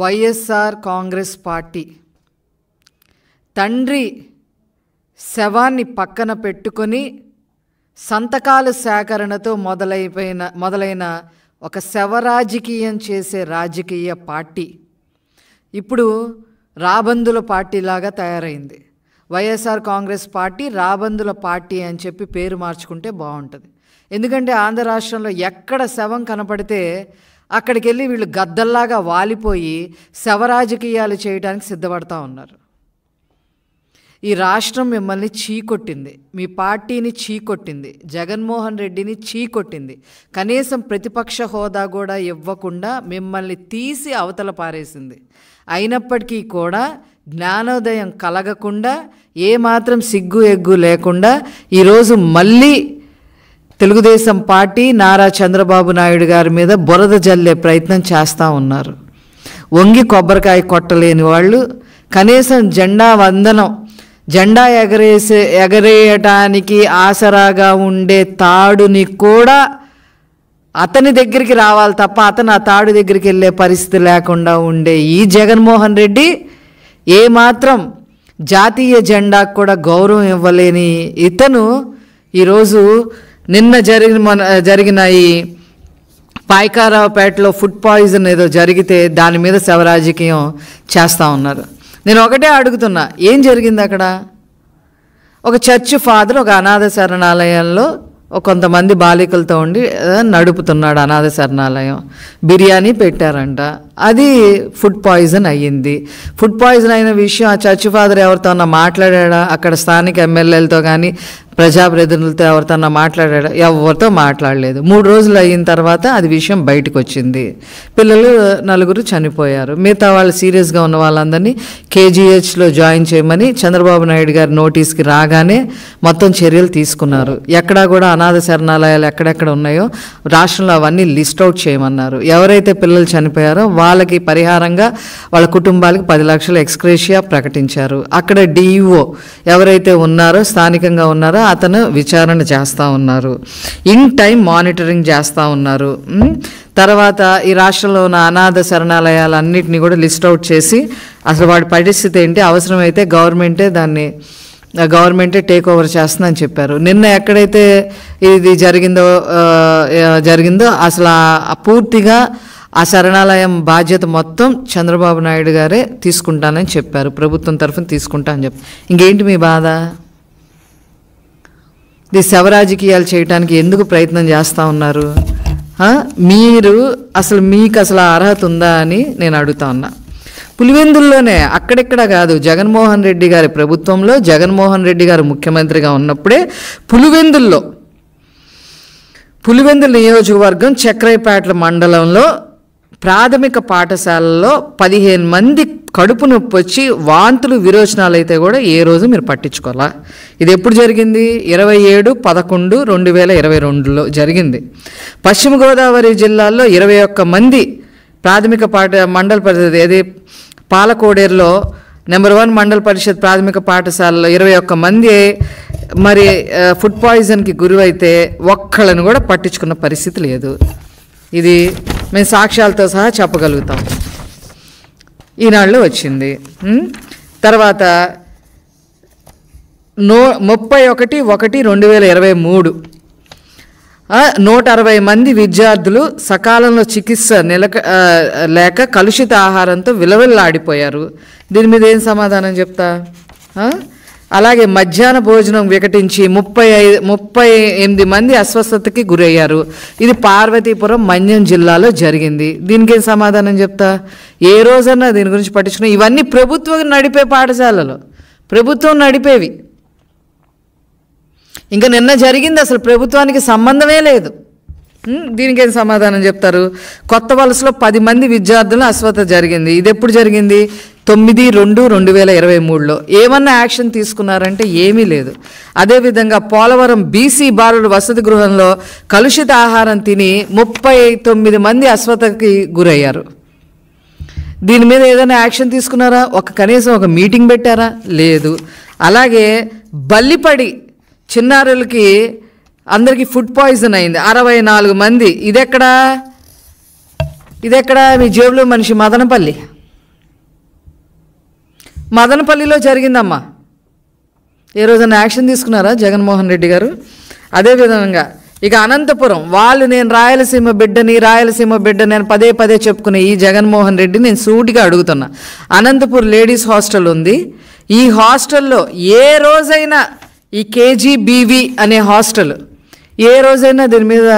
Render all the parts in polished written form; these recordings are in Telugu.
వైఎస్ఆర్ కాంగ్రెస్ పార్టీ తండ్రి శవాన్ని పక్కన పెట్టుకొని సంతకాల సేకరణతో మొదలైన ఒక శవ రాజకీయం చేసే రాజకీయ పార్టీ ఇప్పుడు రాబందుల పార్టీలాగా తయారైంది. వైఎస్ఆర్ కాంగ్రెస్ పార్టీ రాబందుల పార్టీ అని చెప్పి పేరు మార్చుకుంటే బాగుంటుంది. ఎందుకంటే ఆంధ్ర రాష్ట్రంలో ఎక్కడ శవం కనపడితే అక్కడికి వెళ్ళి వీళ్ళు గద్దల్లాగా వాలిపోయి శవ రాజకీయాలు చేయడానికి సిద్ధపడతా ఉన్నారు. ఈ రాష్ట్రం మిమ్మల్ని చీకొట్టింది, మీ పార్టీని చీకొట్టింది, జగన్మోహన్ రెడ్డిని చీకొట్టింది. కనీసం ప్రతిపక్ష హోదా కూడా ఇవ్వకుండా మిమ్మల్ని తీసి అవతల పారేసింది. అయినప్పటికీ కూడా జ్ఞానోదయం కలగకుండా ఏమాత్రం సిగ్గు ఎగ్గు లేకుండా ఈరోజు మళ్ళీ తెలుగుదేశం పార్టీ నారా చంద్రబాబు నాయుడు గారి మీద బురద జల్లే ప్రయత్నం చేస్తూ ఉన్నారు. వంగి కొబ్బరికాయ కొట్టలేని వాళ్ళు కనీసం జెండా ఎగరేయటానికి ఆసరాగా ఉండే తాడుని కూడా అతని దగ్గరికి రావాలి తప్ప అతను ఆ తాడు దగ్గరికి వెళ్ళే పరిస్థితి లేకుండా ఉండే ఈ జగన్మోహన్ రెడ్డి ఏమాత్రం జాతీయ జెండాకు కూడా గౌరవం ఇవ్వలేని ఇతను ఈరోజు నిన్న జరిగిన ఈ పాయకారావుపేటలో ఫుడ్ పాయిజన్ ఏదో జరిగితే దాని మీద శవ రాజకీయం చేస్తూ ఉన్నారు. నేను ఒకటే అడుగుతున్నా, ఏం జరిగింది అక్కడ? ఒక చర్చ్ ఫాదర్ ఒక అనాథ శరణాలయంలో కొంతమంది బాలికలతో ఉండి నడుపుతున్నాడు అనాథ శరణాలయం. బిర్యానీ పెట్టారంట, అది ఫుడ్ పాయిజన్ అయ్యింది. ఫుడ్ పాయిజన్ అయిన విషయం ఆ చర్చ్ ఫాదర్ ఎవరితోన్నా మాట్లాడా? అక్కడ స్థానిక ఎమ్మెల్యేలతో కానీ ప్రజాప్రతినిధులతో ఎవరితోన్నా మాట్లాడా? ఎవరితో మాట్లాడలేదు. 3 రోజులు అయిన తర్వాత అది విషయం బయటకు వచ్చింది. పిల్లలు 4 చనిపోయారు. మిగతా వాళ్ళు సీరియస్గా ఉన్న వాళ్ళందరినీ కేజీహెచ్లో జాయిన్ చేయమని చంద్రబాబు నాయుడు గారి నోటీస్కి రాగానే మొత్తం చర్యలు తీసుకున్నారు. ఎక్కడా కూడా అనాథ శరణాలయాలు ఎక్కడెక్కడ ఉన్నాయో రాష్ట్రంలో అవన్నీ లిస్ట్ అవుట్ చేయమన్నారు. ఎవరైతే పిల్లలు చనిపోయారో వాళ్ళకి పరిహారంగా వాళ్ళ కుటుంబాలకి 10 లక్షల ఎక్స్గ్రేషియా ప్రకటించారు. అక్కడ డిఈఓ ఎవరైతే ఉన్నారో స్థానికంగా ఉన్నారో అతను విచారణ చేస్తూ ఉన్నారు. ఇన్ టైం మానిటరింగ్ చేస్తూ ఉన్నారు. తర్వాత ఈ రాష్ట్రంలో ఉన్న అనాథ శరణాలయాలన్నింటినీ కూడా లిస్ట్ అవుట్ చేసి అసలు వాడి పరిస్థితి ఏంటి, అవసరమైతే గవర్నమెంటే టేక్ ఓవర్ చేస్తుందని చెప్పారు. నిన్న ఎక్కడైతే ఇది జరిగిందో అసలు పూర్తిగా ఆ శరణాలయం బాధ్యత మొత్తం చంద్రబాబు నాయుడు గారే తీసుకుంటానని చెప్పారు. ప్రభుత్వం తరఫున తీసుకుంటా అని చెప్పారు. ఇంకేంటి మీ బాధ? ఇది శవ రాజకీయాలు చేయడానికి ఎందుకు ప్రయత్నం చేస్తూ ఉన్నారు? మీకు అసలు అర్హత ఉందా అని నేను అడుగుతా ఉన్నా. పులివెందుల్లోనే, అక్కడెక్కడ కాదు, జగన్మోహన్ రెడ్డి గారి ప్రభుత్వంలో జగన్మోహన్ రెడ్డి గారు ముఖ్యమంత్రిగా ఉన్నప్పుడే పులివెందుల నియోజకవర్గం చక్రైపేటల మండలంలో ప్రాథమిక పాఠశాలలో 15 మంది కడుపు నొప్పి వచ్చి వాంతులు విరోచనాలు అయితే కూడా ఏ రోజు మీరు పట్టించుకోవాలా? ఇది ఎప్పుడు జరిగింది? 27/11/2022లో జరిగింది. పశ్చిమ గోదావరి జిల్లాలో 21 మంది ప్రాథమిక మండల పరిషత్, ఏది పాలకోడేరులో నెంబర్ 1 మండల పరిషత్ ప్రాథమిక పాఠశాలలో 21 మంది మరి ఫుడ్ పాయిజన్కి గురైతే ఒక్కళ్ళని కూడా పట్టించుకున్న పరిస్థితి లేదు. ఇది మేము సాక్ష్యాలతో సహా చెప్పగలుగుతాం. ఈనాడులో వచ్చింది. తర్వాత 31/1/2023 160 మంది విద్యార్థులు సకాలంలో చికిత్స లేక కలుషిత ఆహారంతో విలవిల్లాడిపోయారు. దీని మీద ఏం సమాధానం చెప్తా? అలాగే మధ్యాహ్న భోజనం వికటించి 38 మంది అస్వస్థతకి గురయ్యారు. ఇది పార్వతీపురం మన్యం జిల్లాలో జరిగింది. దీనికి ఏం సమాధానం చెప్తా? ఏ రోజన్నా దీని గురించి పట్టించుకున్నా? ఇవన్నీ ప్రభుత్వం నడిపే పాఠశాలలో, ప్రభుత్వం నడిపేవి. ఇంకా నిన్న జరిగింది అసలు ప్రభుత్వానికి సంబంధమే లేదు. దీనికి ఏం సమాధానం చెప్తారు? కొత్త వలసలో 10 మంది విద్యార్థులు అస్వస్థత జరిగింది. ఇది ఎప్పుడు జరిగింది? 9/2/2023లో. ఏమన్నా యాక్షన్ తీసుకున్నారంటే ఏమీ లేదు. అదేవిధంగా పోలవరం బీసీ బాలుడు వసతి గృహంలో కలుషిత ఆహారం తిని 39 మంది అస్వస్థతకి గురయ్యారు. దీని మీద ఏదైనా యాక్షన్ తీసుకున్నారా? కనీసం ఒక మీటింగ్ పెట్టారా? లేదు. అలాగే బల్లిపడి చిన్నారులకి అందరికీ ఫుడ్ పాయిజన్ అయింది, 64 మంది. ఇదెక్కడా? మీ జేబులో మనిషి మదనపల్లి. మదనపల్లిలో జరిగిందమ్మా. ఏ రోజైనా యాక్షన్ తీసుకున్నారా జగన్మోహన్ రెడ్డి గారు? అదేవిధంగా ఇక అనంతపురం, వాళ్ళు నేను రాయలసీమ బిడ్డని నేను పదే పదే చెప్పుకునే ఈ జగన్మోహన్ రెడ్డి నేను సూటిగా అడుగుతున్నా. అనంతపురం లేడీస్ హాస్టల్ ఉంది. ఈ హాస్టల్లో ఏ రోజైనా ఈ కేజీబీవీ అనే హాస్టల్ ఏ రోజైనా దీని మీద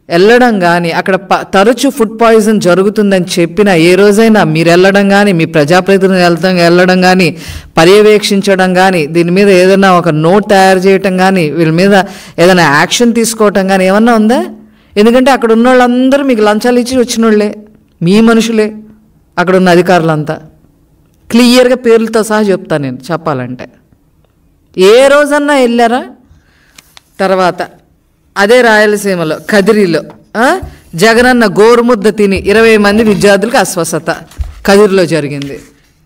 వెళ్ళడం కానీ, అక్కడ తరచూ ఫుడ్ పాయిజన్ జరుగుతుందని చెప్పిన ఏ రోజైనా మీరు వెళ్ళడం కానీ, మీ ప్రజాప్రతినిధులు వెళ్ళడం కానీ, పర్యవేక్షించడం కానీ, దీని మీద ఏదైనా ఒక నోట్ తయారు చేయటం కానీ, వీళ్ళ మీద ఏదైనా యాక్షన్ తీసుకోవటం కానీ ఏమన్నా ఉందా? ఎందుకంటే అక్కడ ఉన్న వాళ్ళందరూ మీకు లంచాలు ఇచ్చి వచ్చిన వాళ్ళే, మీ మనుషులే. అక్కడ ఉన్న అధికారులంతా క్లియర్గా పేర్లతో సహా చెప్తాను నేను చెప్పాలంటే. ఏ రోజన్నా వెళ్ళారా? తర్వాత అదే రాయలసీమలో కదిరిలో జగనన్న గోరుముద్ద తిని 20 మంది విద్యార్థులకు అస్వస్థత కదిరిలో జరిగింది.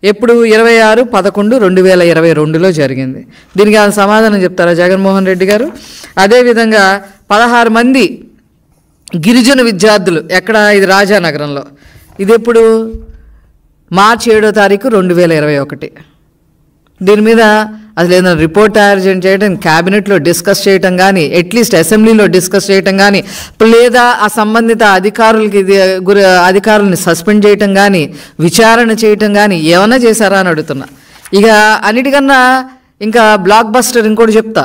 ఎప్పుడు? 26/11/2022లో జరిగింది. దీనికి ఆయన సమాధానం చెప్తారా జగన్మోహన్ రెడ్డి గారు? అదేవిధంగా 16 మంది గిరిజన విద్యార్థులు ఎక్కడ? ఇది రాజానగరంలో. ఇది ఎప్పుడు? మార్చి 7వ తారీఖు 2021. దీని మీద అసలు ఏదైనా రిపోర్ట్ తయారు చేయడం, క్యాబినెట్లో డిస్కస్ చేయటం కానీ, అట్లీస్ట్ అసెంబ్లీలో డిస్కస్ చేయటం కానీ, లేదా ఆ సంబంధిత అధికారులని సస్పెండ్ చేయటం కానీ, విచారణ చేయటం కానీ ఏమన్నా చేశారా అని అడుగుతున్నా. ఇక అన్నిటికన్నా ఇంకా బ్లాక్ బస్టర్ ఇంకోటి చెప్తా.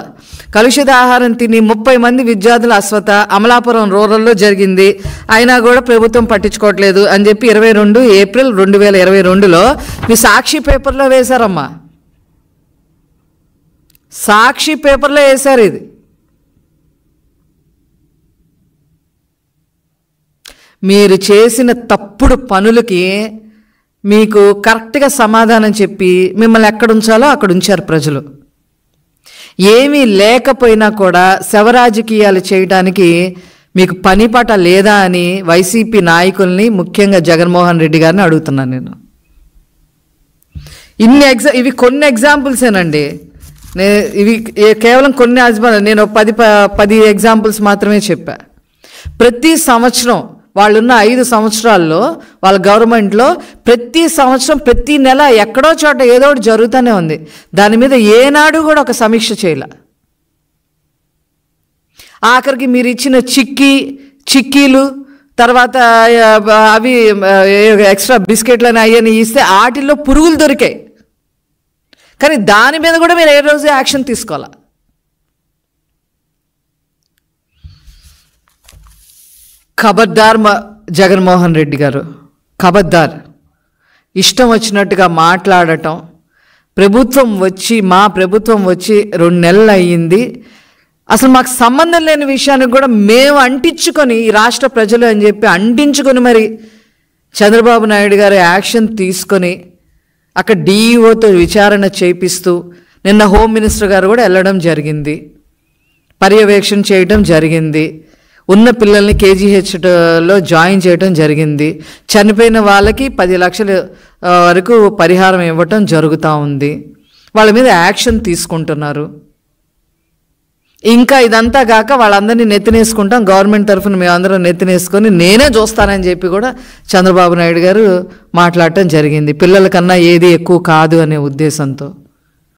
కలుషిత ఆహారం తిని 30 మంది విద్యార్థుల అస్వస్థ అమలాపురం రూరల్లో జరిగింది. అయినా కూడా ప్రభుత్వం పట్టించుకోవట్లేదు అని చెప్పి 22 ఏప్రిల్ 2022లో మీ సాక్షి పేపర్లో వేశారమ్మా. సాక్షి పేపర్లో వేశారు. ఇది మీరు చేసిన తప్పుడు పనులకి మీకు కరెక్ట్గా సమాధానం చెప్పి మిమ్మల్ని ఎక్కడ ఉంచాలో అక్కడ ఉంచారు ప్రజలు. ఏమీ లేకపోయినా కూడా శవరాజకీయాలు చేయడానికి మీకు పనిపాట లేదా అని వైసీపీ నాయకుల్ని, ముఖ్యంగా జగన్మోహన్ రెడ్డి గారిని అడుగుతున్నాను నేను. ఇవి కొన్ని ఎగ్జాంపుల్సేనండి. ఇవి కేవలం కొన్ని నేను 10 ఎగ్జాంపుల్స్ మాత్రమే చెప్పా. ప్రతి సంవత్సరం వాళ్ళున్న 5 సంవత్సరాల్లో వాళ్ళ గవర్నమెంట్లో ప్రతి సంవత్సరం ప్రతి నెల ఎక్కడో చోట ఏదో ఒకటి జరుగుతూనే ఉంది. దాని మీద ఏనాడు కూడా ఒక సమీక్ష చేయలే. ఆఖరికి మీరు ఇచ్చిన చిక్కీలు తర్వాత అవి ఎక్స్ట్రా బిస్కెట్లని అయ్యని ఇస్తే వాటిల్లో పురుగులు దొరికాయి. కానీ దాని మీద కూడా మీరు ఏ రోజు యాక్షన్ తీసుకోవాలా? ఖబర్దార్ జగన్మోహన్ రెడ్డి గారు, ఖబర్దార్. ఇష్టం వచ్చినట్టుగా మాట్లాడటం. మా ప్రభుత్వం వచ్చి 2 నెలలు అయ్యింది. అసలు మాకు సంబంధం లేని విషయానికి కూడా మేము అంటించుకొని, ఈ రాష్ట్ర ప్రజలు అని చెప్పి అంటించుకొని మరి చంద్రబాబు నాయుడు గారు యాక్షన్ తీసుకొని అక్కడ డిఈఓతో విచారణ చేపిస్తూ నిన్న హోమ్ మినిస్టర్ గారు కూడా వెళ్ళడం జరిగింది, పర్యవేక్షణ చేయడం జరిగింది. ఉన్న పిల్లల్ని కేజీహెచ్లో జాయిన్ చేయడం జరిగింది. చనిపోయిన వాళ్ళకి 10 లక్షల వరకు పరిహారం ఇవ్వటం జరుగుతూ ఉంది. వాళ్ళ మీద యాక్షన్ తీసుకుంటున్నారు. ఇంకా ఇదంతా కాక వాళ్ళందరినీ నెత్తినేసుకుంటాం, గవర్నమెంట్ తరఫున మేమందరం నెత్తినేసుకొని నేనే చూస్తానని చెప్పి కూడా చంద్రబాబు నాయుడు గారు మాట్లాడటం జరిగింది. పిల్లల కన్నా ఏది ఎక్కువ కాదు అనే ఉద్దేశంతో.